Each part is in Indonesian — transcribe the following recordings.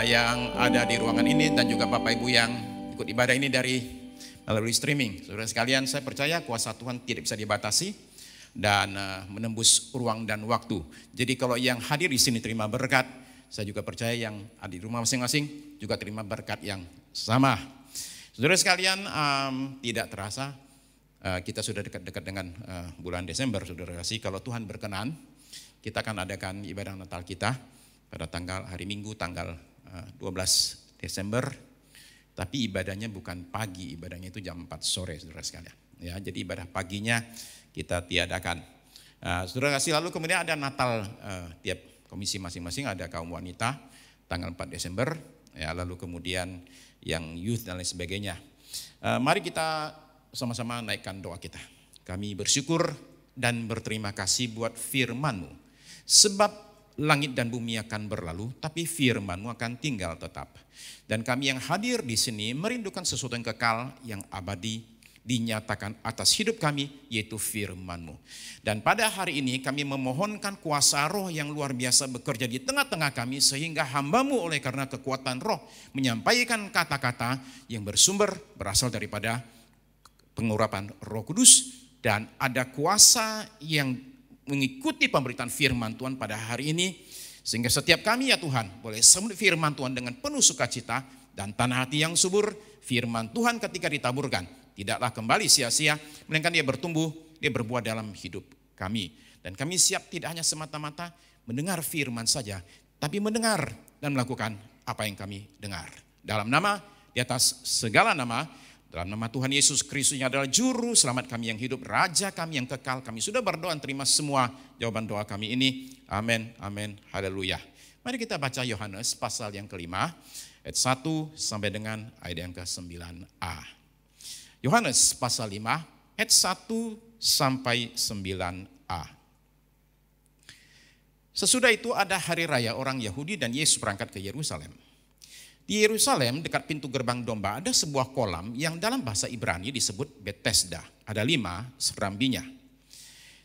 yang ada di ruangan ini dan juga Bapak Ibu yang ikut ibadah ini melalui streaming. Saudara sekalian, saya percaya kuasa Tuhan tidak bisa dibatasi dan menembus ruang dan waktu. Jadi kalau yang hadir di sini terima berkat, saya juga percaya yang ada di rumah masing-masing juga terima berkat yang sama. Saudara sekalian, tidak terasa kita sudah dekat-dekat dengan bulan Desember. Saudara kasih, kalau Tuhan berkenan, kita akan adakan ibadah Natal kita pada hari Minggu tanggal 12 Desember. Tapi ibadahnya bukan pagi, ibadahnya itu jam 4 sore, saudara sekalian. Ya, jadi ibadah paginya kita tiadakan. Saudara kasih, lalu kemudian ada Natal, tiap komisi masing-masing ada kaum wanita tanggal 4 Desember. Ya, lalu kemudian yang youth dan lain sebagainya. Mari kita sama-sama naikkan doa kita. Kami bersyukur dan berterima kasih buat firman-Mu. Sebab langit dan bumi akan berlalu, tapi firman-Mu akan tinggal tetap. Dan kami yang hadir di sini merindukan sesuatu yang kekal, yang abadi, dinyatakan atas hidup kami, yaitu firman-Mu. Dan pada hari ini kami memohonkan kuasa roh yang luar biasa bekerja di tengah-tengah kami, sehingga hamba-Mu oleh karena kekuatan roh menyampaikan kata-kata yang berasal daripada pengurapan Roh Kudus, dan ada kuasa yang mengikuti pemberitaan firman Tuhan pada hari ini, sehingga setiap kami ya Tuhan boleh sambut firman Tuhan dengan penuh sukacita dan tanah hati yang subur. Firman Tuhan ketika ditaburkan tidaklah kembali sia-sia, melainkan dia bertumbuh, dia berbuah dalam hidup kami. Dan kami siap tidak hanya semata-mata mendengar firman saja, tapi mendengar dan melakukan apa yang kami dengar. Dalam nama, di atas segala nama, dalam nama Tuhan Yesus Kristus yang adalah juru selamat kami yang hidup, Raja kami yang kekal, kami sudah berdoa, terima semua jawaban doa kami ini. Amin, amin, haleluya. Mari kita baca Yohanes pasal yang kelima, ayat 1 sampai dengan ayat yang ke-9a. Yohanes pasal 5, ayat 1 sampai 9a. Sesudah itu ada hari raya orang Yahudi dan Yesus berangkat ke Yerusalem. Di Yerusalem dekat pintu gerbang domba ada sebuah kolam yang dalam bahasa Ibrani disebut Bethesda. Ada 5 serambinya.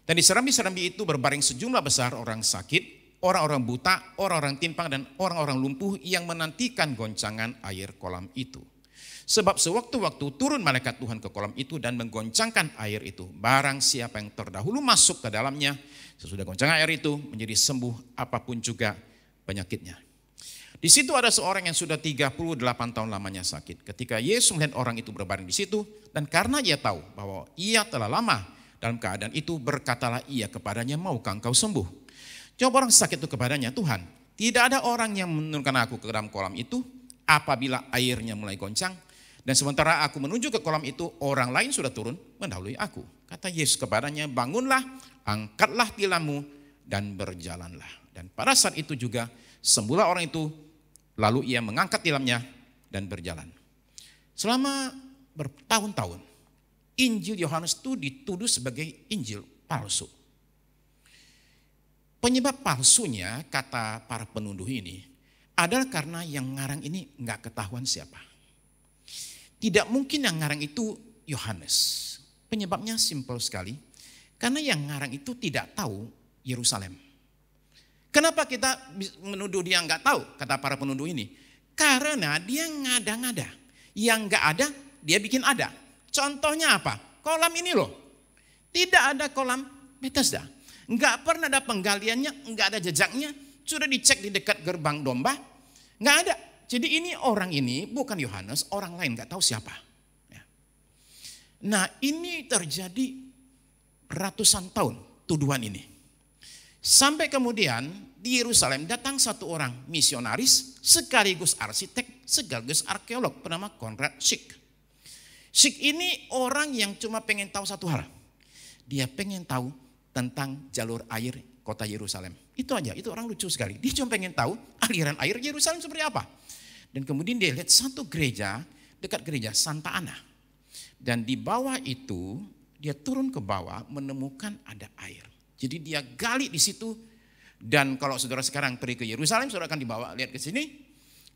Dan di serambi-serambi itu berbaring sejumlah besar orang sakit, orang-orang buta, orang-orang timpang dan orang-orang lumpuh yang menantikan goncangan air kolam itu. Sebab sewaktu-waktu turun malaikat Tuhan ke kolam itu dan menggoncangkan air itu. Barang siapa yang terdahulu masuk ke dalamnya, sesudah goncangan air itu menjadi sembuh apapun juga penyakitnya. Di situ ada seorang yang sudah 38 tahun lamanya sakit. Ketika Yesus melihat orang itu berbaring di situ, dan karena ia tahu bahwa ia telah lama dalam keadaan itu, berkatalah ia kepadanya, maukah engkau sembuh? Jawab orang sakit itu kepadanya, Tuhan, tidak ada orang yang menurunkan aku ke dalam kolam itu apabila airnya mulai goncang. Dan sementara aku menuju ke kolam itu, orang lain sudah turun mendahului aku. Kata Yesus kepadanya, bangunlah, angkatlah tilammu dan berjalanlah. Dan pada saat itu juga sembuhlah orang itu. Lalu ia mengangkat tilamnya dan berjalan. Selama bertahun-tahun, Injil Yohanes itu dituduh sebagai Injil palsu. Penyebab palsunya, kata para penuduh ini, adalah karena yang ngarang ini nggak ketahuan siapa. Tidak mungkin yang ngarang itu Yohanes. Penyebabnya simpel sekali, karena yang ngarang itu tidak tahu Yerusalem. Kenapa kita menuduh dia nggak tahu, kata para penuduh ini? Karena dia ngada-ngada. Yang nggak ada, dia bikin ada. Contohnya apa? Kolam ini loh. Tidak ada kolam Bethesda. Nggak pernah ada penggaliannya, nggak ada jejaknya. Sudah dicek di dekat gerbang domba, nggak ada. Jadi ini orang ini bukan Yohanes, orang lain nggak tahu siapa. Nah ini terjadi ratusan tahun tuduhan ini. Sampai kemudian di Yerusalem datang satu orang misionaris sekaligus arsitek sekaligus arkeolog bernama Konrad Schick. Schick ini orang yang cuma pengen tahu satu hal. Dia pengen tahu tentang jalur air kota Yerusalem. Itu aja, itu orang lucu sekali. Dia cuma pengen tahu aliran air Yerusalem seperti apa. Dan kemudian dia lihat satu gereja dekat gereja Santa Ana. Dan di bawah itu dia turun ke bawah menemukan ada air. Jadi dia gali di situ, dan kalau saudara sekarang pergi ke Yerusalem, saudara akan dibawa lihat ke sini.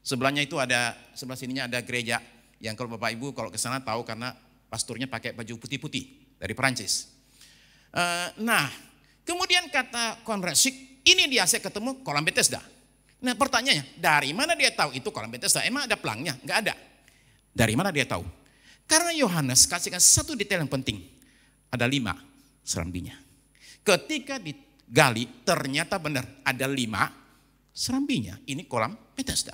Sebelahnya itu ada, sebelah sininya ada gereja yang kalau Bapak Ibu kalau ke sana tahu karena pastornya pakai baju putih-putih dari Perancis. Nah, kemudian kata Konrad Schick, ini dia saya ketemu kolam Bethesda. Nah pertanyaannya, dari mana dia tahu itu kolam Bethesda? Emang ada pelangnya? Enggak ada. Dari mana dia tahu? Karena Yohanes kasihkan satu detail yang penting. Ada 5 serambinya. Ketika digali ternyata benar ada 5 serambinya. Ini kolam Bethesda.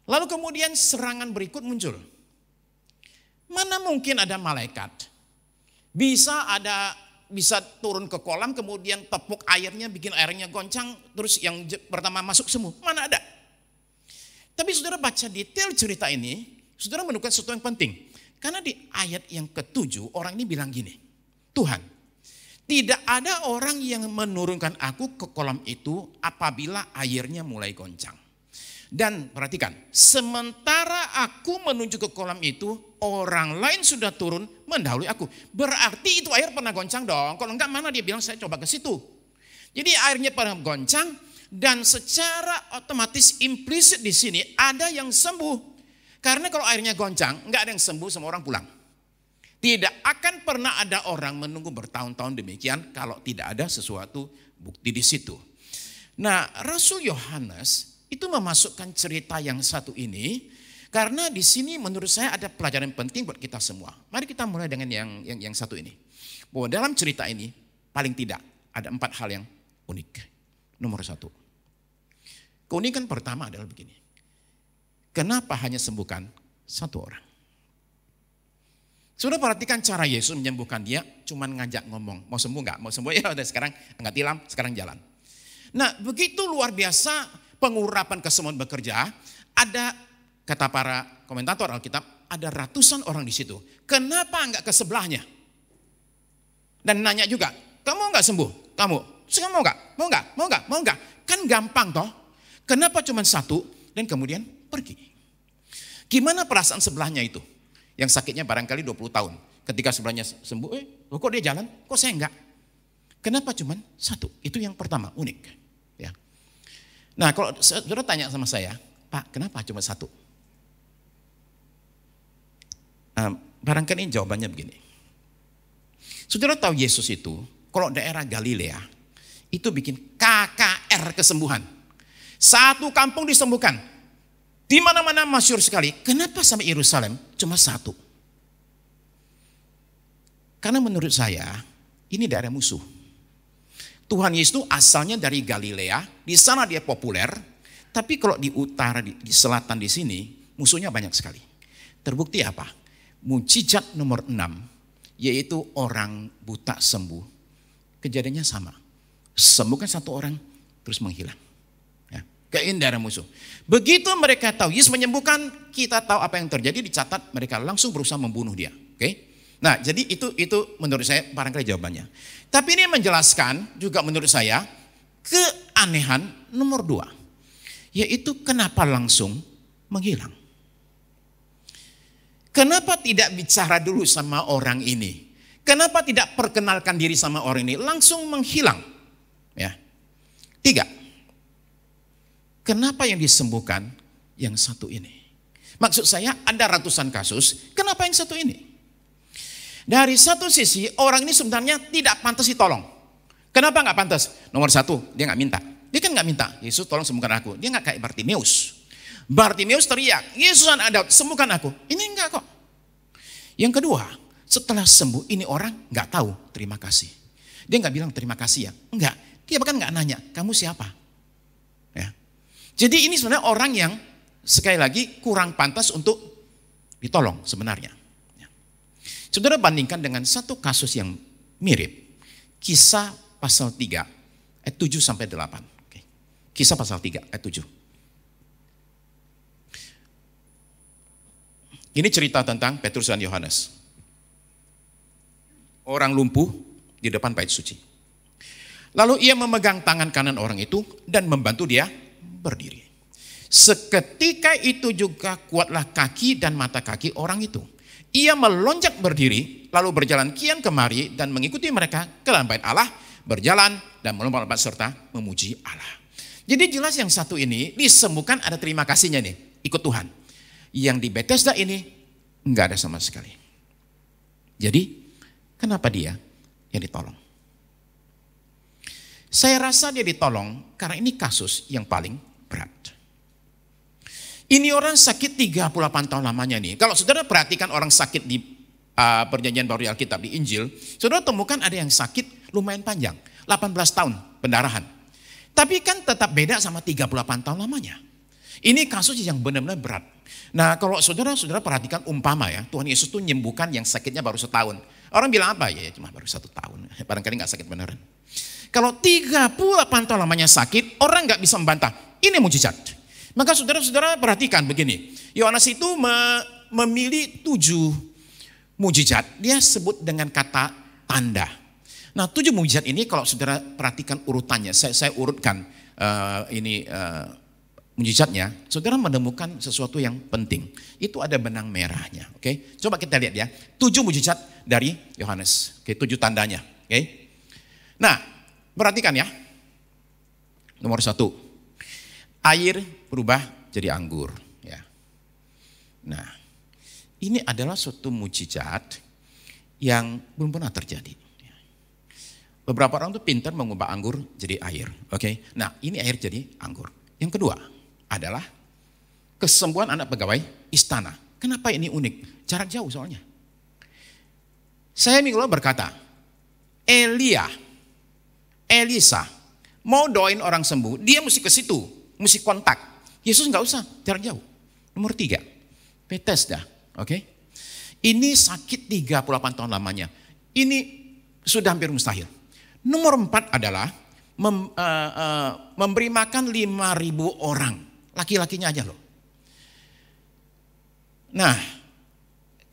Lalu kemudian serangan berikut muncul. Mana mungkin ada malaikat bisa turun ke kolam kemudian tepuk airnya, bikin airnya goncang, terus yang pertama masuk semua. Mana ada? Tapi saudara baca detail cerita ini, saudara menemukan sesuatu yang penting. Karena di ayat yang ke-7 orang ini bilang gini, Tuhan, tidak ada orang yang menurunkan aku ke kolam itu apabila airnya mulai goncang. Dan perhatikan, sementara aku menuju ke kolam itu, orang lain sudah turun mendahului aku. Berarti itu air pernah goncang dong. Kalau enggak mana dia bilang saya coba ke situ. Jadi airnya pernah goncang dan secara otomatis implisit di sini ada yang sembuh. Karena kalau airnya goncang, enggak ada yang sembuh, semua orang pulang. Tidak akan pernah ada orang menunggu bertahun-tahun demikian kalau tidak ada sesuatu bukti di situ. Nah, Rasul Yohanes itu memasukkan cerita yang satu ini karena di sini menurut saya ada pelajaran penting buat kita semua. Mari kita mulai dengan yang satu ini. Bahwa dalam cerita ini paling tidak ada 4 hal yang unik. Nomor 1. Keunikan pertama adalah begini. Kenapa hanya sembuhkan 1 orang? Sudah perhatikan cara Yesus menyembuhkan dia, cuman ngajak ngomong, mau sembuh enggak? Mau sembuh ya udah sekarang enggak tilam, sekarang jalan. Nah, begitu luar biasa pengurapan kesembuhan bekerja, ada kata para komentator Alkitab, ada ratusan orang di situ. Kenapa enggak ke sebelahnya? Dan nanya juga, kamu enggak sembuh? Kamu mau enggak? Mau enggak? Mau enggak? Mau enggak? Kan gampang toh. Kenapa cuma 1 dan kemudian pergi? Gimana perasaan sebelahnya itu? Yang sakitnya barangkali 20 tahun. Ketika sebelahnya sembuh, kok dia jalan? Kok saya enggak? Kenapa cuma 1? Itu yang pertama, unik. Ya. Nah kalau saudara tanya sama saya, Pak kenapa cuma 1? Barangkali jawabannya begini. Saudara tahu Yesus itu, kalau daerah Galilea, itu bikin KKR kesembuhan. Satu kampung disembuhkan. Di mana-mana masyhur sekali. Kenapa sampai Yerusalem cuma 1? Karena menurut saya, ini daerah musuh. Tuhan Yesus asalnya dari Galilea, di sana dia populer, tapi kalau di utara, di selatan di sini, musuhnya banyak sekali. Terbukti apa? Mujizat nomor 6, yaitu orang buta sembuh. Kejadiannya sama. Sembuhkan 1 orang, terus menghilang. Ya, keindahan musuh. Begitu mereka tahu Yesus menyembuhkan, kita tahu apa yang terjadi, dicatat mereka langsung berusaha membunuh dia. Oke? Nah, jadi itu menurut saya barangkali jawabannya. Tapi ini menjelaskan juga menurut saya keanehan nomor 2. Yaitu kenapa langsung menghilang. Kenapa tidak bicara dulu sama orang ini? Kenapa tidak perkenalkan diri sama orang ini? Langsung menghilang. Ya. 3. Kenapa yang disembuhkan yang 1 ini? Maksud saya ada ratusan kasus, kenapa yang 1 ini? Dari satu sisi orang ini sebenarnya tidak pantas ditolong. Kenapa nggak pantas? Nomor 1, dia nggak minta. Dia kan nggak minta, Yesus tolong sembuhkan aku. Dia nggak kayak Bartimeus. Bartimeus teriak, Yesus anak Daud sembuhkan aku. Ini enggak kok. Yang kedua, setelah sembuh ini orang nggak tahu terima kasih. Dia nggak bilang terima kasih ya, enggak. Dia bahkan nggak nanya, kamu siapa? Ya. Jadi ini sebenarnya orang yang sekali lagi kurang pantas untuk ditolong sebenarnya. Saudara bandingkan dengan satu kasus yang mirip. Kisah pasal 3 ayat 7 sampai 8. Oke. Kisah pasal 3 ayat 7. Ini cerita tentang Petrus dan Yohanes. Orang lumpuh di depan bait suci. Lalu ia memegang tangan kanan orang itu dan membantu dia berdiri. Seketika itu juga kuatlah kaki dan mata kaki orang itu. Ia melonjak berdiri, lalu berjalan kian kemari dan mengikuti mereka ke dalam bait Allah, berjalan dan melompat-lompat serta memuji Allah. Jadi jelas yang 1 ini disembuhkan ada terima kasihnya nih, ikut Tuhan. Yang di Bethesda ini enggak ada sama sekali. Jadi kenapa dia yang ditolong? Saya rasa dia ditolong karena ini kasus yang paling berat. Ini orang sakit 38 tahun lamanya nih. Kalau saudara perhatikan orang sakit di perjanjian baru di Alkitab, di Injil, saudara temukan ada yang sakit lumayan panjang, 18 tahun pendarahan. Tapi kan tetap beda sama 38 tahun lamanya. Ini kasus yang benar-benar berat. Nah kalau saudara-saudara perhatikan umpama ya, Tuhan Yesus tuh menyembuhkan yang sakitnya baru setahun. Orang bilang apa? Ya cuma baru 1 tahun, barangkali gak sakit beneran. Kalau 38 tahun lamanya sakit, orang gak bisa membantah. Ini mujizat. Maka saudara-saudara perhatikan begini. Yohanes itu memilih 7 mujizat. Dia sebut dengan kata tanda. Nah 7 mujizat ini kalau saudara perhatikan urutannya. Saya urutkan mujizatnya. Saudara menemukan sesuatu yang penting. Itu ada benang merahnya. Oke, coba kita lihat ya. 7 mujizat dari Yohanes. Oke, 7 tandanya. Oke. Nah perhatikan ya. Nomor 1. Air berubah jadi anggur. Ya. Nah, ini adalah suatu mujizat yang belum pernah terjadi. Beberapa orang tuh pintar mengubah anggur jadi air. Oke, nah ini air jadi anggur. Yang kedua adalah kesembuhan anak pegawai istana. Kenapa ini unik? Jarak jauh soalnya. Saya minggu lalu berkata, Elisa mau doain orang sembuh, dia mesti ke situ. Mesti kontak. Yesus nggak usah, jarak jauh. Nomor 3, Bethesda. Oke. Ini sakit 38 tahun lamanya. Ini sudah hampir mustahil. Nomor 4 adalah memberi makan 5.000 orang. Laki-lakinya aja loh. Nah,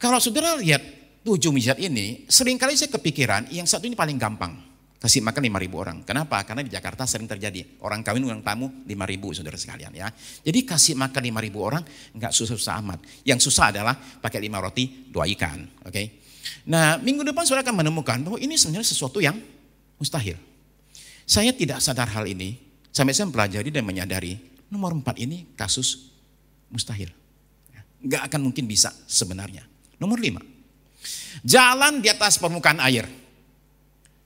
kalau saudara lihat 7 mujizat ini, seringkali saya kepikiran yang satu ini paling gampang. Kasih makan 5.000 orang. Kenapa? Karena di Jakarta sering terjadi. Orang kawin, orang tamu 5.000 saudara sekalian ya. Jadi kasih makan 5.000 orang nggak susah-susah amat. Yang susah adalah pakai 5 roti, 2 ikan. Oke. Nah minggu depan saudara akan menemukan bahwa ini sebenarnya sesuatu yang mustahil. Saya tidak sadar hal ini. Sampai saya mempelajari dan menyadari nomor 4 ini kasus mustahil. Nggak akan mungkin bisa sebenarnya. Nomor 5. Jalan di atas permukaan air.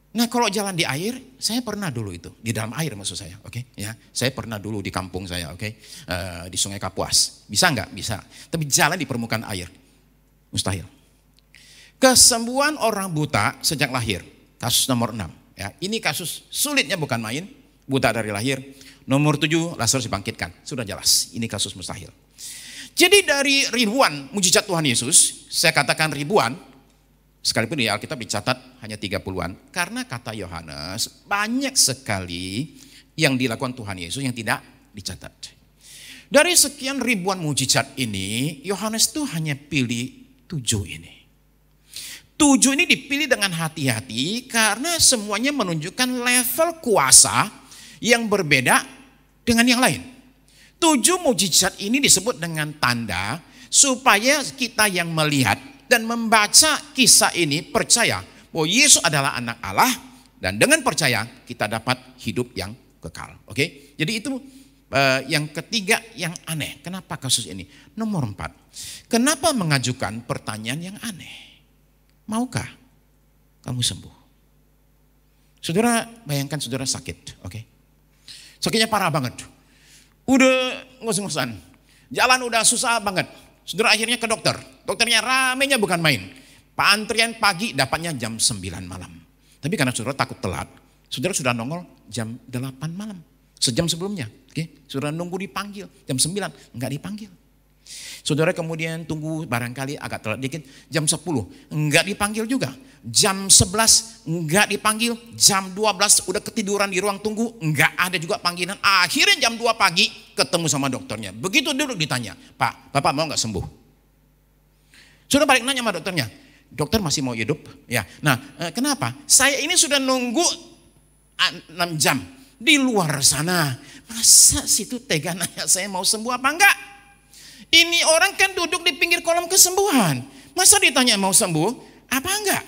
Nah kalau jalan di air, saya pernah dulu itu di dalam air maksud saya, oke? Ya, saya pernah dulu di kampung saya, oke? Di Sungai Kapuas, bisa nggak? Bisa. Tapi jalan di permukaan air, mustahil. Kesembuhan orang buta sejak lahir, kasus nomor 6. Ya, ini kasus sulitnya bukan main, buta dari lahir. Nomor 7, Lazarus dibangkitkan, sudah jelas, ini kasus mustahil. Jadi dari ribuan mujizat Tuhan Yesus, saya katakan ribuan. Sekalipun di Alkitab dicatat hanya 30-an. Karena kata Yohanes banyak sekali yang dilakukan Tuhan Yesus yang tidak dicatat. Dari sekian ribuan mujizat ini, Yohanes tuh hanya pilih 7 ini. 7 ini dipilih dengan hati-hati karena semuanya menunjukkan level kuasa yang berbeda dengan yang lain. 7 mujizat ini disebut dengan tanda supaya kita yang melihat dan membaca kisah ini percaya bahwa Yesus adalah anak Allah dan dengan percaya kita dapat hidup yang kekal. Oke? Jadi itu yang ketiga yang aneh. Kenapa kasus ini? Nomor 4. Kenapa mengajukan pertanyaan yang aneh? Maukah kamu sembuh? Saudara bayangkan saudara sakit, oke? Sakitnya parah banget. Udah ngos-ngosan. Jalan udah susah banget. Saudara akhirnya ke dokter. Dokternya ramenya bukan main. Antrian pagi dapatnya jam 9 malam. Tapi karena saudara takut telat, saudara sudah nongol jam 8 malam. Sejam sebelumnya. Oke? Saudara nunggu dipanggil. Jam 9 enggak dipanggil. Saudara kemudian tunggu barangkali agak telat dikit. Jam 10 enggak dipanggil juga. Jam 11 enggak dipanggil. Jam 12 udah ketiduran di ruang tunggu. Enggak ada juga panggilan. Akhirnya jam 2 pagi ketemu sama dokternya. Begitu duduk ditanya, Pak, Bapak mau nggak sembuh? Sudah balik nanya sama dokternya. Dokter masih mau hidup? Ya. Nah, kenapa? Saya ini sudah nunggu 6 jam di luar sana. Masa situ tega nanya saya mau sembuh apa enggak? Ini orang kan duduk di pinggir kolam kesembuhan. Masa ditanya mau sembuh apa enggak?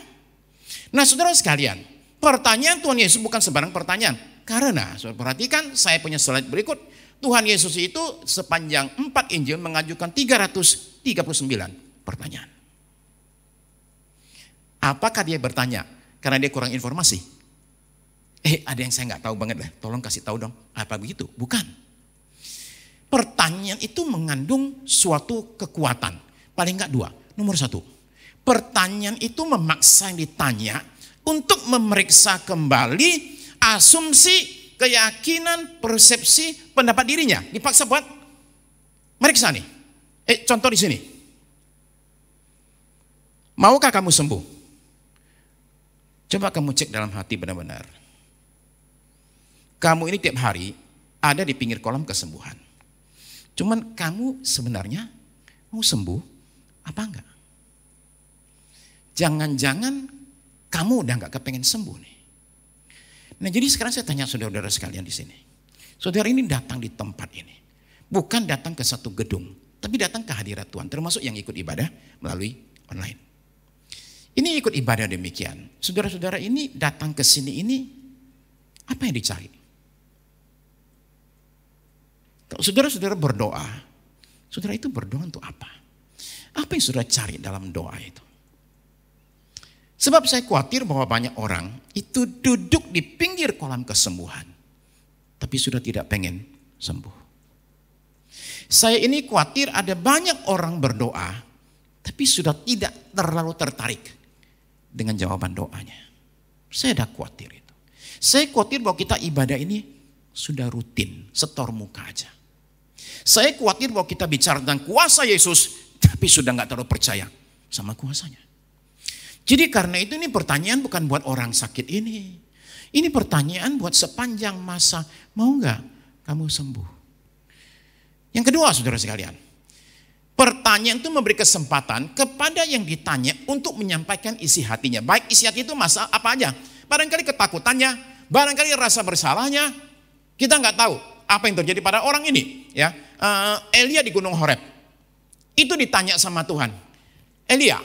Nah, saudara sekalian, pertanyaan Tuhan Yesus bukan sembarang pertanyaan. Karena, saudara perhatikan, saya punya slide berikut. Tuhan Yesus itu sepanjang 4 Injil mengajukan 339 pertanyaan. Apakah dia bertanya karena dia kurang informasi? Ada yang saya nggak tahu banget lah, tolong kasih tahu dong. Apa begitu? Bukan. pertanyaan itu mengandung suatu kekuatan. Paling enggak dua. Nomor satu, pertanyaan itu memaksa yang ditanya untuk memeriksa kembali asumsi, keyakinan, persepsi, pendapat dirinya. Dipaksa buat meriksa nih. Contoh di sini. Maukah kamu sembuh? Coba kamu cek dalam hati benar-benar. Kamu ini tiap hari ada di pinggir kolam kesembuhan. Cuman kamu sebenarnya mau sembuh apa enggak? Jangan-jangan kamu udah enggak kepengen sembuh nih. Nah, jadi sekarang saya tanya saudara-saudara sekalian di sini. Saudara ini datang di tempat ini. Bukan datang ke satu gedung, tapi datang ke hadirat Tuhan, termasuk yang ikut ibadah melalui online. Ini ikut ibadah demikian. Saudara-saudara ini datang ke sini ini, apa yang dicari? Kalau saudara-saudara berdoa, saudara itu berdoa untuk apa? Apa yang saudara cari dalam doa itu? Sebab saya khawatir bahwa banyak orang itu duduk di pinggir kolam kesembuhan, tapi sudah tidak pengen sembuh. Saya ini khawatir ada banyak orang berdoa, tapi sudah tidak terlalu tertarik dengan jawaban doanya. Saya dah khawatir itu. Saya khawatir bahwa kita ibadah ini sudah rutin, setor muka aja. Saya khawatir bahwa kita bicara tentang kuasa Yesus, tapi sudah nggak terlalu percaya sama kuasanya. Jadi karena itu ini pertanyaan bukan buat orang sakit ini. Ini pertanyaan buat sepanjang masa, mau nggak kamu sembuh? Yang kedua saudara sekalian, pertanyaan itu memberi kesempatan kepada yang ditanya untuk menyampaikan isi hatinya. Baik isi hati itu masalah apa aja. Barangkali ketakutannya, barangkali rasa bersalahnya, kita nggak tahu apa yang terjadi pada orang ini. Ya, Elia di Gunung Horeb, itu ditanya sama Tuhan, Elia,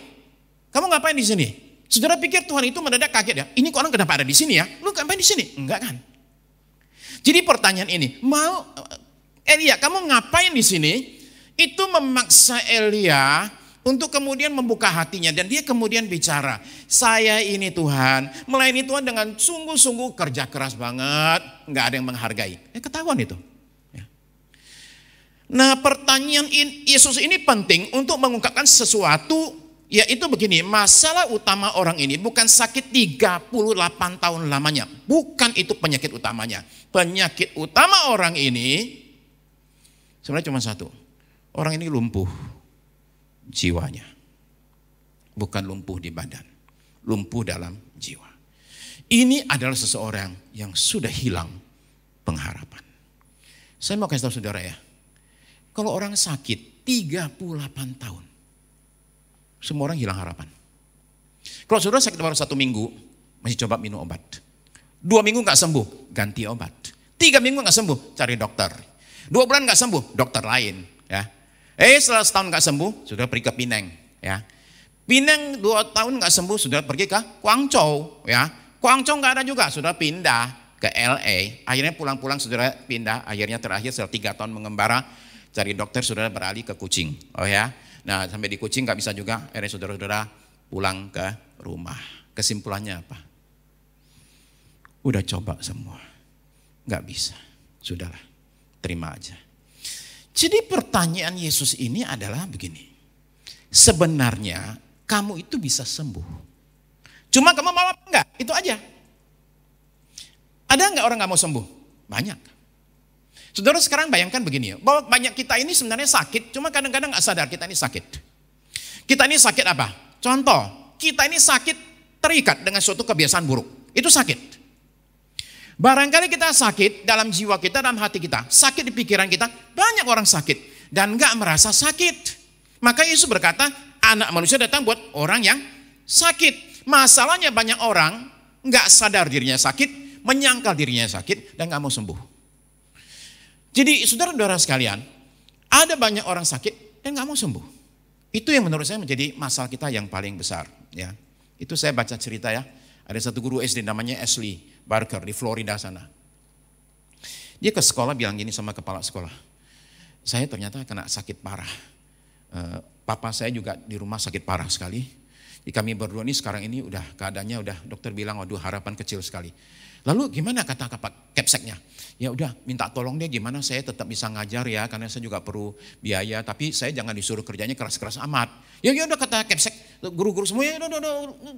kamu ngapain di sini? Saudara pikir Tuhan itu mendadak kaget ya? Ini kok orang kenapa ada di sini ya? Lu ngapain di sini? Enggak kan? Jadi pertanyaan ini, mau Elia, kamu ngapain di sini? Itu memaksa Elia untuk kemudian membuka hatinya dan dia kemudian bicara, saya ini Tuhan, melayani Tuhan dengan sungguh-sungguh, kerja keras banget, nggak ada yang menghargai. Ketahuan itu. Nah, pertanyaan Yesus ini penting untuk mengungkapkan sesuatu. Yaitu begini, masalah utama orang ini bukan sakit 38 tahun lamanya. Bukan itu penyakit utamanya. Penyakit utama orang ini sebenarnya cuma satu. Orang ini lumpuh jiwanya. Bukan lumpuh di badan. Lumpuh dalam jiwa. Ini adalah seseorang yang sudah hilang pengharapan. Saya mau kasih tahu saudara ya. Kalau orang sakit 38 tahun. Semua orang hilang harapan. Kalau saudara sakit baru 1 minggu, masih coba minum obat. 2 minggu gak sembuh, ganti obat. 3 minggu gak sembuh, cari dokter. 2 bulan gak sembuh, dokter lain. Ya. Setelah setahun gak sembuh, sudah pergi ke Pineng. Ya. Pineng 2 tahun gak sembuh, sudah pergi ke Guangzhou. Ya. Guangzhou gak ada juga, sudah pindah ke LA. Akhirnya pulang-pulang saudara pindah, akhirnya terakhir setelah 3 tahun mengembara, cari dokter saudara beralih ke Kuching. Oh ya. Nah sampai di Kuching gak bisa juga, akhirnya saudara-saudara pulang ke rumah. Kesimpulannya apa? Udah coba semua, gak bisa. Sudahlah, terima aja. Jadi pertanyaan Yesus ini adalah begini. Sebenarnya kamu itu bisa sembuh. Cuma kamu mau apa enggak? Itu aja. Ada enggak orang gak mau sembuh? Banyak. Saudara sekarang bayangkan begini, bahwa banyak kita ini sebenarnya sakit, cuma kadang-kadang gak sadar kita ini sakit. Kita ini sakit apa? Contoh, kita ini sakit terikat dengan suatu kebiasaan buruk. Itu sakit. Barangkali kita sakit dalam jiwa kita, dalam hati kita. Sakit di pikiran kita, banyak orang sakit. Dan gak merasa sakit. Maka Yesus berkata, anak manusia datang buat orang yang sakit. Masalahnya banyak orang gak sadar dirinya sakit, menyangkal dirinya sakit, dan gak mau sembuh. Jadi saudara-saudara sekalian, ada banyak orang sakit dan gak mau sembuh. Itu yang menurut saya menjadi masalah kita yang paling besar. Ya, itu saya baca cerita ya. Ada satu guru SD namanya Ashley Barker di Florida sana. Dia ke sekolah bilang gini sama kepala sekolah. Saya ternyata kena sakit parah. Papa saya juga di rumah sakit parah sekali. Jadi kami berdua ini sekarang ini udah keadaannya udah dokter bilang waduh harapan kecil sekali. Lalu gimana kata Kepseknya? Ya udah minta tolong dia gimana saya tetap bisa ngajar ya karena saya juga perlu biaya tapi saya jangan disuruh kerjanya keras-keras amat. Ya udah kata Kepsek, guru-guru semua ya udah,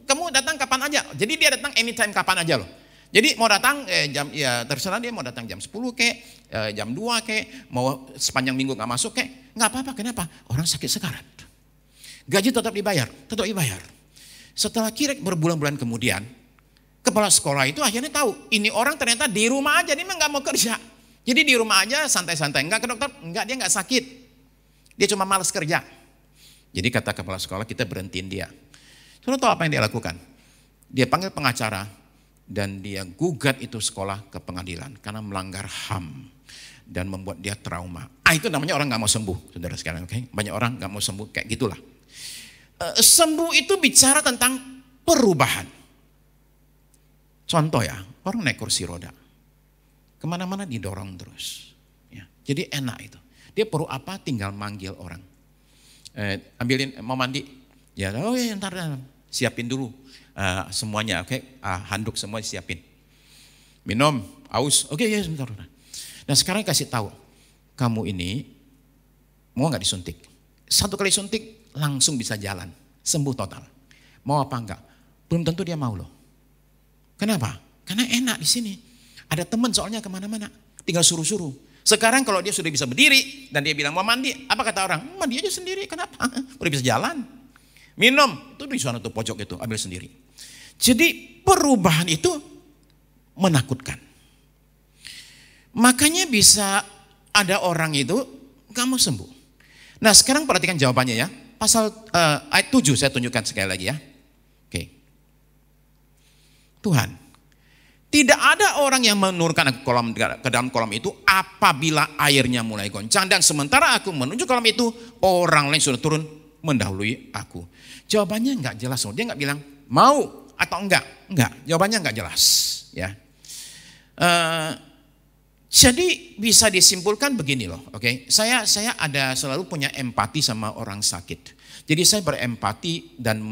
kamu datang kapan aja. Jadi dia datang anytime kapan aja loh. Jadi mau datang jam ya terserah dia mau datang jam 10 jam 2 mau sepanjang minggu nggak masuk nggak apa-apa. Kenapa? Orang sakit sekarat. Gaji tetap dibayar. Setelah kira berbulan-bulan kemudian kepala sekolah itu akhirnya tahu, ini orang ternyata di rumah aja, dia memang nggak mau kerja. Jadi di rumah aja santai-santai, enggak ke dokter, enggak dia nggak sakit. Dia cuma malas kerja. Jadi kata kepala sekolah, kita berhentiin dia. Sudah tahu apa yang dia lakukan? Dia panggil pengacara dan dia gugat itu sekolah ke pengadilan karena melanggar HAM dan membuat dia trauma. Itu namanya orang nggak mau sembuh, saudara sekalian. Okay? Banyak orang nggak mau sembuh kayak gitulah. Sembuh itu bicara tentang perubahan. Contoh ya, orang naik kursi roda. Kemana-mana didorong terus. Ya, jadi enak itu. Dia perlu apa tinggal manggil orang. Ambilin, mau mandi. Ya, oh ya ntar siapin dulu semuanya. Oke, handuk semua siapin. Minum, aus. Oke ya sebentar. Nah sekarang kasih tahu. Kamu ini mau nggak disuntik? 1 kali suntik langsung bisa jalan. Sembuh total. Mau apa enggak? Belum tentu dia mau loh. Kenapa? Karena enak di sini. Ada teman soalnya kemana-mana. Tinggal suruh-suruh. Sekarang kalau dia sudah bisa berdiri dan dia bilang mau mandi, apa kata orang? Mandi aja sendiri, kenapa? Udah bisa jalan. Minum, itu di sana tuh pojok itu, ambil sendiri. Jadi perubahan itu menakutkan. Makanya bisa ada orang itu gak mau sembuh. Nah sekarang perhatikan jawabannya ya. Pasal ayat 7 saya tunjukkan sekali lagi ya. Oke. Tuhan, tidak ada orang yang menurunkan ke dalam kolam itu apabila airnya mulai goncang dan sementara aku menuju kolam itu orang lain sudah turun mendahului aku. Jawabannya nggak jelas, dia nggak bilang mau atau enggak, jawabannya nggak jelas. Ya, jadi bisa disimpulkan begini loh, oke? Saya ada selalu punya empati sama orang sakit. Jadi saya berempati dan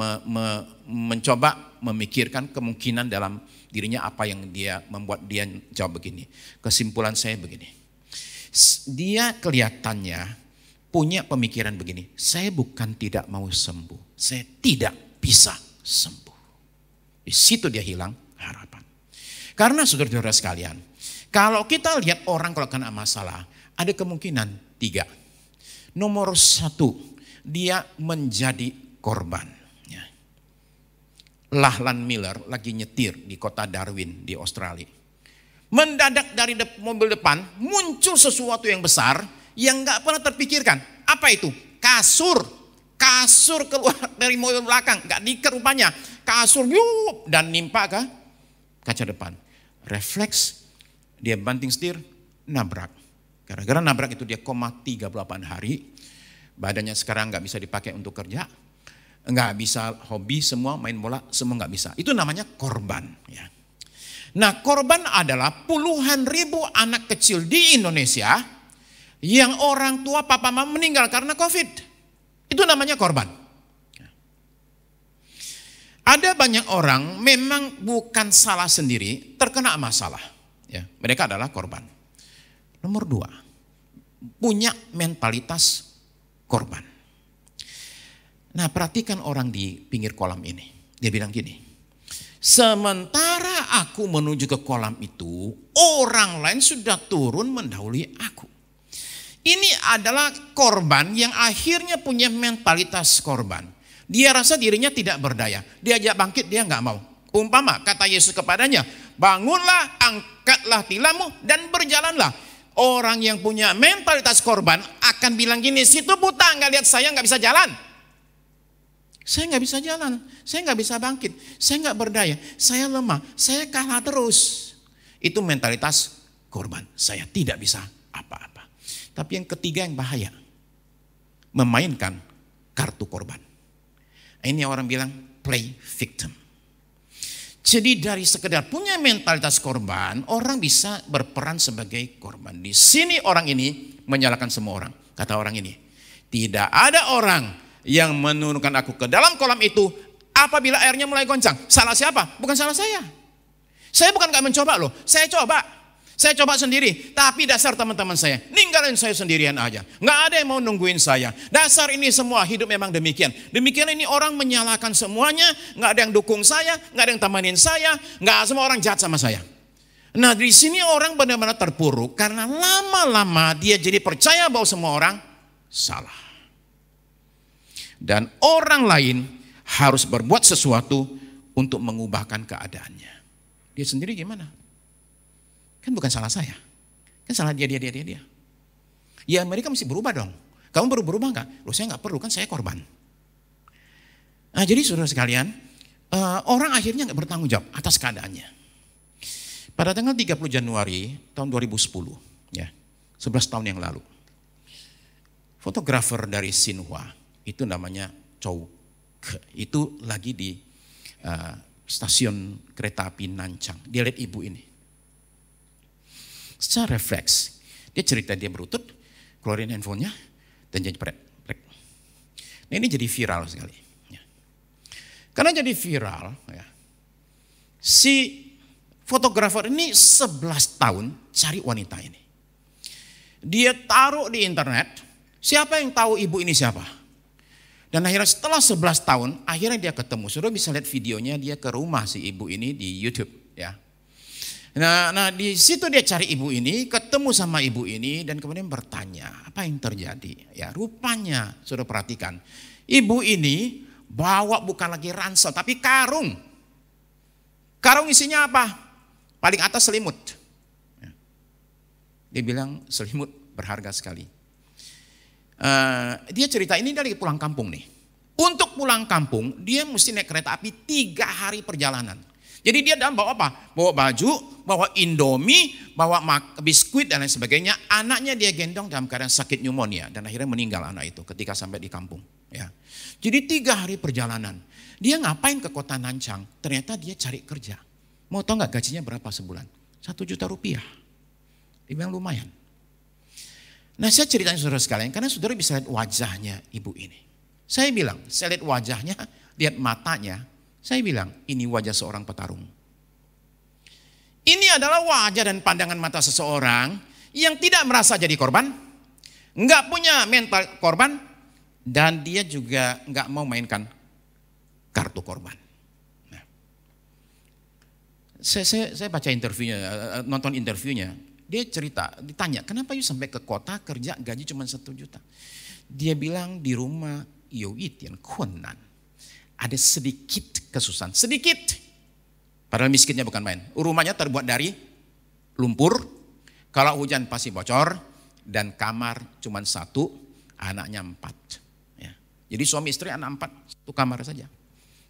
mencoba memikirkan kemungkinan dalam dirinya apa yang dia membuat dia jawab begini. Kesimpulan saya begini. Dia kelihatannya punya pemikiran begini. Saya bukan tidak mau sembuh. Saya tidak bisa sembuh. Di situ dia hilang harapan. Karena saudara-saudara sekalian, kalau kita lihat orang kalau kena masalah, ada kemungkinan 3. Nomor 1. Dia menjadi korban. Lahlan Miller lagi nyetir di kota Darwin di Australia. Mendadak dari mobil depan muncul sesuatu yang besar yang gak pernah terpikirkan. Apa itu? Kasur. Kasur keluar dari mobil belakang. Gak diikat rupanya. Kasur yup, dan nimpa ke kaca depan. Refleks, dia banting setir, nabrak. Gara-gara nabrak itu dia koma 38 hari. Badannya sekarang nggak bisa dipakai untuk kerja, nggak bisa hobi semua, main bola semua nggak bisa. Itu namanya korban. Ya. Nah korban adalah puluhan ribu anak kecil di Indonesia yang orang tua papa mama meninggal karena COVID. Itu namanya korban. Ada banyak orang memang bukan salah sendiri terkena masalah. Ya, mereka adalah korban. Nomor 2, punya mentalitas korban. Nah perhatikan orang di pinggir kolam ini. Dia bilang gini, sementara aku menuju ke kolam itu, orang lain sudah turun mendahului aku. Ini adalah korban yang akhirnya punya mentalitas korban. Dia rasa dirinya tidak berdaya. Diajak bangkit dia nggak mau. Umpama kata Yesus kepadanya, bangunlah, angkatlah tilammu dan berjalanlah. Orang yang punya mentalitas korban akan bilang gini, situ buta nggak lihat saya nggak bisa jalan. Saya nggak bisa jalan, saya nggak bisa bangkit, saya nggak berdaya, saya lemah, saya kalah terus. Itu mentalitas korban. Saya tidak bisa apa-apa. Tapi yang ketiga yang bahaya, memainkan kartu korban. Ini orang bilang play victim. Jadi dari sekedar punya mentalitas korban, orang bisa berperan sebagai korban. Di sini orang ini menyalahkan semua orang. Kata orang ini, tidak ada orang yang menurunkan aku ke dalam kolam itu apabila airnya mulai goncang. Salah siapa? Bukan salah saya. Saya bukan gak mencoba loh, saya coba. Saya coba sendiri, tapi dasar teman-teman saya, ninggalin saya sendirian aja. Nggak ada yang mau nungguin saya. Dasar ini semua hidup memang demikian. Demikian ini orang menyalahkan semuanya, nggak ada yang dukung saya, nggak ada yang temanin saya, nggak semua orang jahat sama saya. Nah di sini orang benar-benar terpuruk karena lama-lama dia jadi percaya bahwa semua orang salah. Dan orang lain harus berbuat sesuatu untuk mengubahkan keadaannya. Dia sendiri gimana? Kan bukan salah saya. Kan salah dia. Ya mereka mesti berubah dong. Kamu baru berubah enggak? Loh saya enggak perlu, kan saya korban. Nah jadi saudara sekalian, orang akhirnya enggak bertanggung jawab atas keadaannya. Pada tanggal 30 Januari tahun 2010, ya, 11 tahun yang lalu. Fotografer dari Xinhua, itu namanya Chou Ke, itu lagi di stasiun kereta api Nanchang. Dia lihat ibu ini. Secara refleks, dia cerita dia berlutut, keluarin handphonenya, dan jadi prek. Nah ini jadi viral sekali. Ya. Karena jadi viral, ya, si fotografer ini 11 tahun cari wanita ini. Dia taruh di internet, siapa yang tahu ibu ini siapa? Dan akhirnya setelah 11 tahun, akhirnya dia ketemu. Saudara bisa lihat videonya dia ke rumah si ibu ini di YouTube. Ya. Nah di situ dia cari ibu ini, ketemu sama ibu ini dan kemudian bertanya apa yang terjadi. Ya rupanya sudah perhatikan, ibu ini bawa bukan lagi ransel tapi karung. Karung isinya apa? Paling atas selimut. Dia bilang selimut berharga sekali. Dia cerita ini dari pulang kampung nih. Untuk pulang kampung dia mesti naik kereta api 3 hari perjalanan. Jadi dia dalam bawa apa? Bawa baju, bawa Indomie, bawa biskuit dan lain sebagainya. Anaknya dia gendong dalam keadaan sakit pneumonia dan akhirnya meninggal anak itu ketika sampai di kampung. Ya. Jadi 3 hari perjalanan. Dia ngapain ke kota Nanchang? Ternyata dia cari kerja. Mau tahu nggak gajinya berapa sebulan? 1 juta rupiah. Dia bilang lumayan. Nah saya ceritanya saudara sekalian karena saudara bisa lihat wajahnya ibu ini. Saya bilang, saya lihat wajahnya, lihat matanya. Saya bilang, ini wajah seorang petarung. Ini adalah wajah dan pandangan mata seseorang yang tidak merasa jadi korban, nggak punya mental korban, dan dia juga nggak mau mainkan kartu korban. Nah, saya baca interviewnya, nonton interviewnya, dia cerita, ditanya, kenapa you sampai ke kota kerja gaji cuma 1 juta? Dia bilang di rumah Yoitian Kunan. Ada sedikit kesusahan, sedikit. Padahal miskinnya bukan main. Rumahnya terbuat dari lumpur, kalau hujan pasti bocor, dan kamar cuma 1, anaknya 4. Ya. Jadi suami istri anak 4, 1 kamar saja.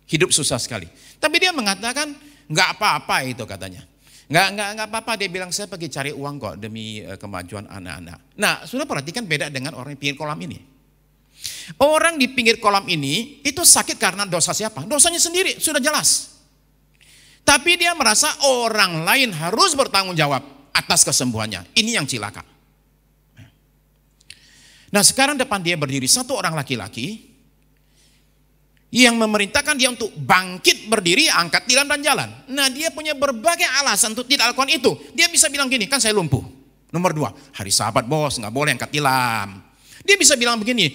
Hidup susah sekali. Tapi dia mengatakan nggak apa-apa itu katanya. Nggak apa-apa, dia bilang saya pergi cari uang kok demi kemajuan anak-anak. Nah sudah perhatikan beda dengan orang yang pinggir kolam ini. Orang di pinggir kolam ini itu sakit karena dosa siapa? Dosanya sendiri, sudah jelas. Tapi dia merasa orang lain harus bertanggung jawab atas kesembuhannya. Ini yang cilaka. Nah sekarang depan dia berdiri 1 orang laki-laki yang memerintahkan dia untuk bangkit berdiri, angkat tilam dan jalan. Nah dia punya berbagai alasan untuk tidak lakukan itu. Dia bisa bilang gini, kan saya lumpuh. Nomor 2, hari Sabat bos, nggak boleh angkat tilam. Dia bisa bilang begini,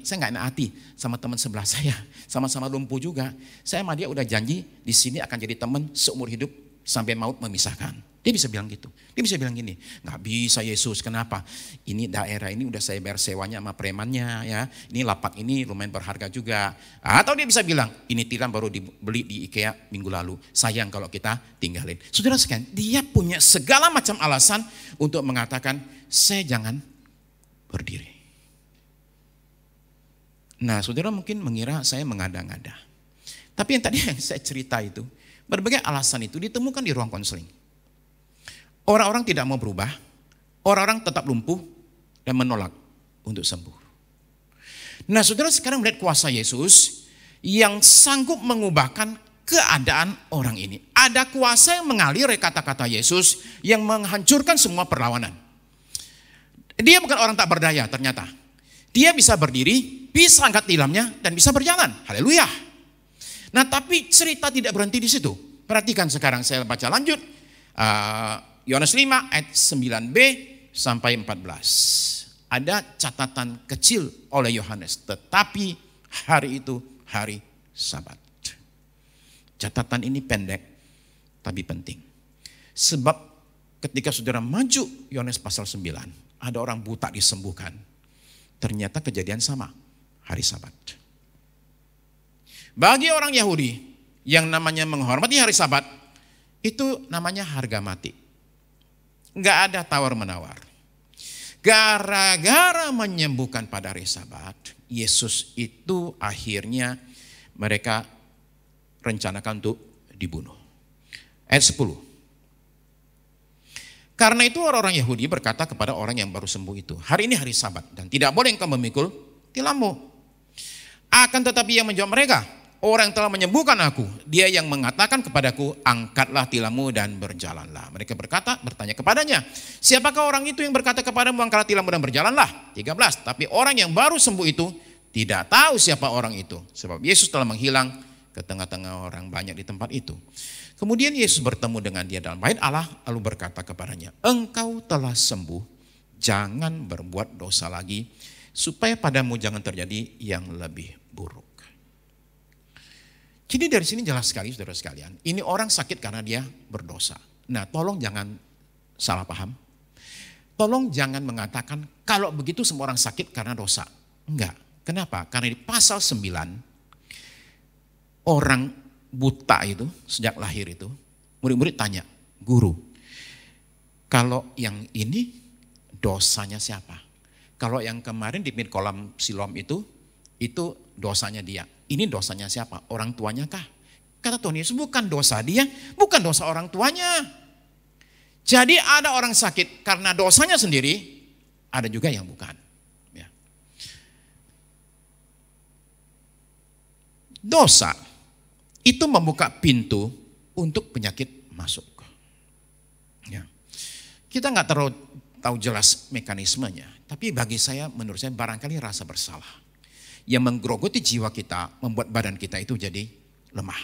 saya nggak enak hati sama teman sebelah saya, sama-sama lumpuh juga. Saya sama dia udah janji di sini akan jadi teman seumur hidup sampai maut memisahkan. Dia bisa bilang gitu. Dia bisa bilang gini, nggak bisa Yesus, kenapa? Ini daerah ini udah saya bayar sewanya sama premannya, ya. Ini lapak ini lumayan berharga juga. Atau dia bisa bilang, ini tilam baru dibeli di IKEA minggu lalu. Sayang kalau kita tinggalin. Saudara sekalian, dia punya segala macam alasan untuk mengatakan, saya jangan berdiri. Nah saudara mungkin mengira saya mengada-ngada. Tapi yang tadi yang saya cerita itu, berbagai alasan itu ditemukan di ruang konseling. Orang-orang tidak mau berubah, orang-orang tetap lumpuh dan menolak untuk sembuh. Nah saudara sekarang melihat kuasa Yesus yang sanggup mengubahkan keadaan orang ini. Ada kuasa yang mengalir kata-kata Yesus yang menghancurkan semua perlawanan. Dia bukan orang tak berdaya ternyata. Dia bisa berdiri, bisa angkat tilamnya, dan bisa berjalan. Haleluya. Nah tapi cerita tidak berhenti di situ. Perhatikan sekarang saya baca lanjut. Yohanes 5 ayat 9b sampai 14. Ada catatan kecil oleh Yohanes, tetapi hari itu hari Sabat. Catatan ini pendek tapi penting. Sebab ketika saudara maju Yohanes pasal 9, ada orang buta disembuhkan. Ternyata kejadian sama, hari Sabat. Bagi orang Yahudi yang namanya menghormati hari Sabat, itu namanya harga mati. Enggak ada tawar-menawar. Gara-gara menyembuhkan pada hari Sabat, Yesus itu akhirnya mereka rencanakan untuk dibunuh. Ayat 10. Karena itu orang-orang Yahudi berkata kepada orang yang baru sembuh itu, hari ini hari Sabat dan tidak boleh engkau memikul tilammu. Akan tetapi yang menjawab mereka, orang yang telah menyembuhkan aku, dia yang mengatakan kepadaku, angkatlah tilammu dan berjalanlah. Mereka bertanya kepadanya, siapakah orang itu yang berkata kepadamu, angkatlah tilammu dan berjalanlah? 13. Tapi orang yang baru sembuh itu tidak tahu siapa orang itu, sebab Yesus telah menghilang ke tengah-tengah orang banyak di tempat itu. Kemudian Yesus bertemu dengan dia dalam bait Allah, lalu berkata kepadanya, engkau telah sembuh, jangan berbuat dosa lagi, supaya padamu jangan terjadi yang lebih buruk. Jadi dari sini jelas sekali saudara sekalian, ini orang sakit karena dia berdosa. Nah tolong jangan salah paham. Tolong jangan mengatakan kalau begitu semua orang sakit karena dosa. Enggak. Kenapa? Karena di pasal 9, orang buta itu sejak lahir itu, murid-murid tanya, guru, kalau yang ini dosanya siapa? Kalau yang kemarin di kolam Siloam itu dosanya dia. Ini dosanya siapa? Orang tuanya kah? Kata Tuhan Yesus, bukan dosa dia, bukan dosa orang tuanya. Jadi ada orang sakit karena dosanya sendiri, ada juga yang bukan. Ya. Dosa itu membuka pintu untuk penyakit masuk. Ya. Kita nggak terlalu tahu jelas mekanismenya, tapi bagi saya, menurut saya barangkali rasa bersalah yang menggerogoti jiwa kita, membuat badan kita itu jadi lemah.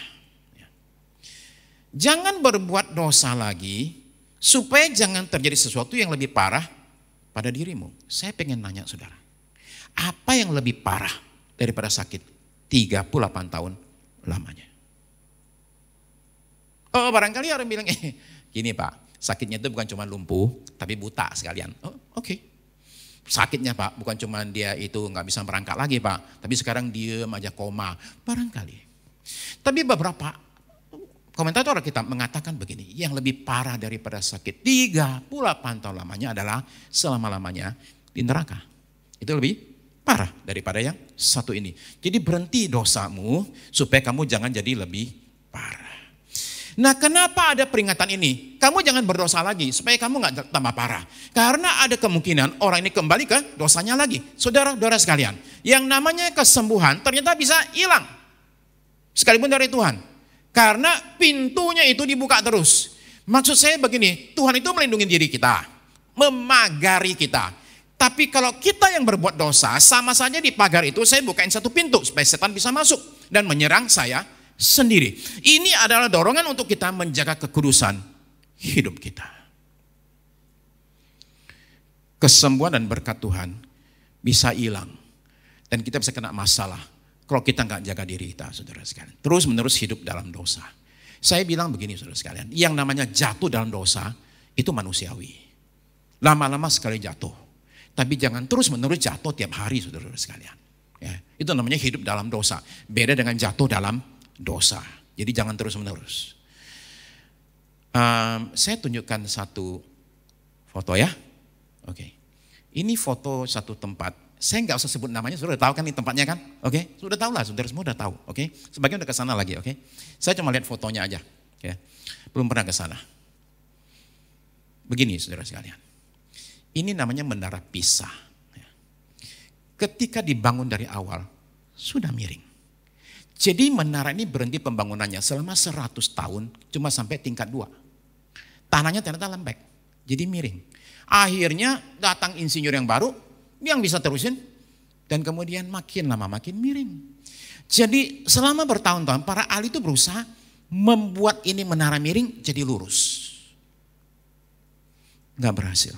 Ya. Jangan berbuat dosa lagi, supaya jangan terjadi sesuatu yang lebih parah pada dirimu. Saya pengen nanya saudara, apa yang lebih parah daripada sakit 38 tahun lamanya? Oh barangkali orang bilang, gini Pak, sakitnya itu bukan cuma lumpuh, tapi buta sekalian. Oh oke. Sakitnya Pak, bukan cuma dia itu nggak bisa merangkak lagi Pak, tapi sekarang diem aja koma. Barangkali. Tapi beberapa komentator kita mengatakan begini, yang lebih parah daripada sakit 38 tahun lamanya adalah selama-lamanya di neraka. Itu lebih parah daripada yang satu ini. Jadi berhenti dosamu supaya kamu jangan jadi lebih parah. Nah kenapa ada peringatan ini? Kamu jangan berdosa lagi supaya kamu gak tambah parah. Karena ada kemungkinan orang ini kembali ke dosanya lagi. Saudara-saudara sekalian, yang namanya kesembuhan ternyata bisa hilang. Sekalipun dari Tuhan. Karena pintunya itu dibuka terus. Maksud saya begini, Tuhan itu melindungi diri kita. Memagari kita. Tapi kalau kita yang berbuat dosa, sama saja di pagar itu saya bukain satu pintu supaya setan bisa masuk dan menyerang saya sendiri. Ini adalah dorongan untuk kita menjaga kekudusan hidup kita. Kesembuhan dan berkat Tuhan bisa hilang. Dan kita bisa kena masalah kalau kita nggak jaga diri kita, saudara sekalian. Terus menerus hidup dalam dosa. Saya bilang begini saudara sekalian, yang namanya jatuh dalam dosa itu manusiawi. Lama-lama sekali jatuh. Tapi jangan terus menerus jatuh tiap hari saudara sekalian. Ya, itu namanya hidup dalam dosa. Beda dengan jatuh dalam dosa. Jadi jangan terus menerus. Saya tunjukkan satu foto ya. Oke. Ini foto satu tempat. Saya nggak usah sebut namanya, sudah tahu kan ini tempatnya kan? Oke. Sudah tahu lah, saudara semua udah tahu. Oke. Sebagian udah ke sana lagi. Oke. Saya cuma lihat fotonya aja. Ya. Belum pernah ke sana. Begini saudara sekalian. Ini namanya Menara Pisa. Ketika dibangun dari awal, sudah miring. Jadi menara ini berhenti pembangunannya selama 100 tahun, cuma sampai tingkat 2. Tanahnya ternyata lembek, jadi miring. Akhirnya datang insinyur yang baru, yang bisa terusin, dan kemudian makin lama makin miring. Jadi selama bertahun-tahun para ahli itu berusaha membuat ini menara miring jadi lurus. Gak berhasil.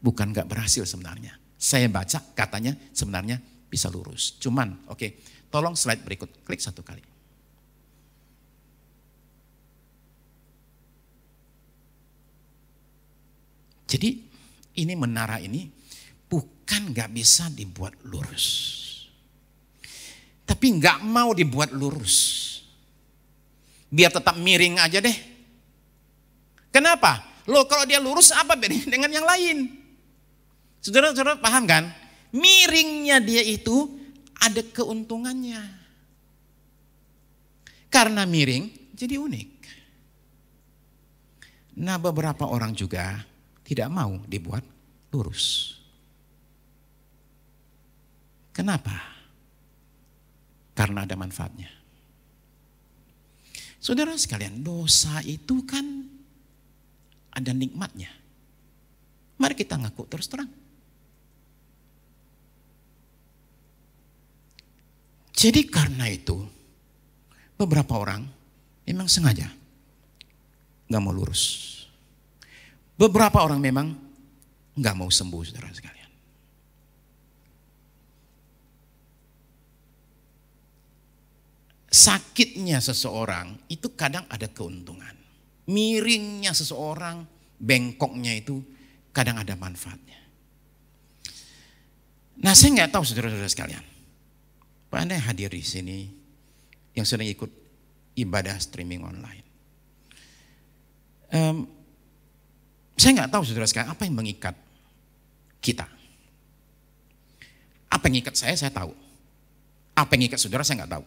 Bukan gak berhasil sebenarnya. Saya baca katanya sebenarnya bisa lurus. Cuman oke, tolong slide berikut. Klik satu kali. Jadi ini menara ini bukan gak bisa dibuat lurus. Tapi gak mau dibuat lurus. Biar tetap miring aja deh. Kenapa? Loh kalau dia lurus apa bedanya dengan yang lain? Saudara-saudara paham kan? Miringnya dia itu ada keuntungannya. Karena miring jadi unik. Nah beberapa orang juga tidak mau dibuat lurus. Kenapa? Karena ada manfaatnya. Saudara sekalian, dosa itu kan ada nikmatnya. Mari kita ngaku terus terang. Jadi karena itu, beberapa orang memang sengaja gak mau lurus. Beberapa orang memang gak mau sembuh, saudara sekalian. Sakitnya seseorang itu kadang ada keuntungan. Miringnya seseorang, bengkoknya itu kadang ada manfaatnya. Nah saya nggak tahu saudara-saudara sekalian. Pak Anda yang hadir di sini, yang sedang ikut ibadah streaming online. Saya nggak tahu saudara sekalian apa yang mengikat kita. Apa yang mengikat saya tahu. Apa yang mengikat saudara saya nggak tahu.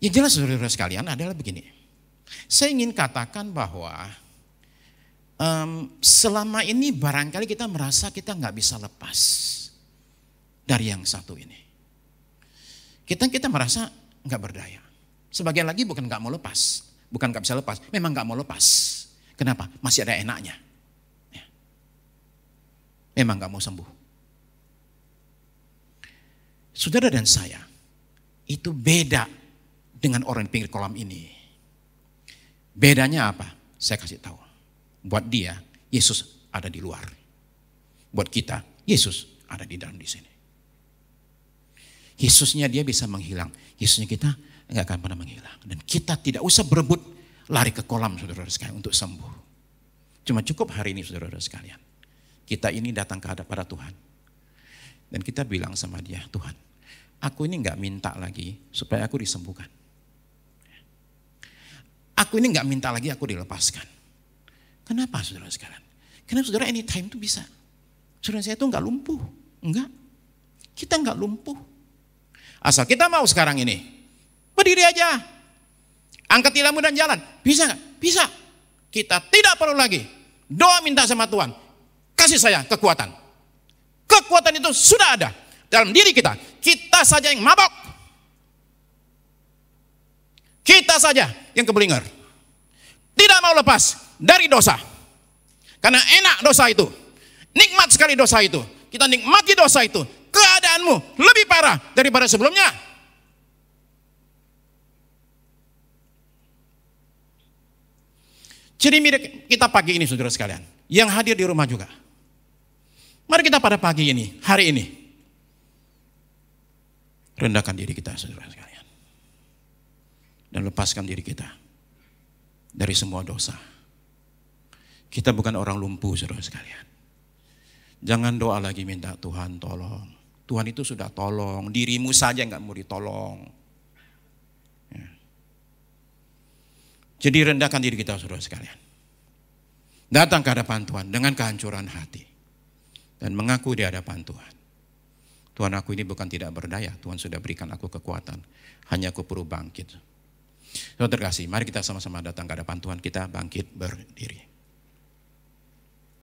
Yang jelas saudara-saudara sekalian adalah begini. Saya ingin katakan bahwa selama ini barangkali kita merasa kita nggak bisa lepas dari yang satu ini. Kita merasa nggak berdaya. Sebagian lagi bukan nggak mau lepas, bukan nggak bisa lepas, memang nggak mau lepas. Kenapa? Masih ada enaknya. Ya. Memang nggak mau sembuh. Saudara dan saya itu beda dengan orang di pinggir kolam ini. Bedanya apa? Saya kasih tahu. Buat dia, Yesus ada di luar. Buat kita, Yesus ada di dalam di sini. Yesusnya dia bisa menghilang. Yesusnya kita enggak akan pernah menghilang. Dan kita tidak usah berebut lari ke kolam saudara-saudara sekalian untuk sembuh. Cuma cukup hari ini saudara-saudara sekalian. Kita ini datang ke hadapan Tuhan. Dan kita bilang sama dia, Tuhan, aku ini enggak minta lagi supaya aku disembuhkan. Aku ini enggak minta lagi aku dilepaskan. Kenapa saudara sekalian? Karena saudara anytime itu bisa. Saudara saya itu enggak lumpuh. Enggak. Kita enggak lumpuh. Asal kita mau sekarang ini. Berdiri aja. Angkat tilammu dan jalan. Bisa enggak? Bisa. Kita tidak perlu lagi doa minta sama Tuhan. Kasih saya kekuatan. Kekuatan itu sudah ada dalam diri kita. Kita saja yang mabok. Kita saja yang keblinger. Tidak mau lepas dari dosa. Karena enak dosa itu. Nikmat sekali dosa itu. Kita nikmati dosa itu. Keadaanmu lebih parah daripada sebelumnya. Jadi mirip kita pagi ini saudara sekalian. Yang hadir di rumah juga. Mari kita pada pagi ini, hari ini. Rendahkan diri kita saudara sekalian. Dan lepaskan diri kita dari semua dosa. Kita bukan orang lumpuh saudara sekalian. Jangan doa lagi minta Tuhan tolong. Tuhan itu sudah tolong, dirimu saja nggak mau ditolong. Ya. Jadi rendahkan diri kita saudara sekalian. Datang ke hadapan Tuhan dengan kehancuran hati. Dan mengaku di hadapan Tuhan. Tuhan aku ini bukan tidak berdaya, Tuhan sudah berikan aku kekuatan. Hanya aku perlu bangkit. Saudara terkasih, mari kita sama-sama datang ke hadapan Tuhan, kita bangkit berdiri.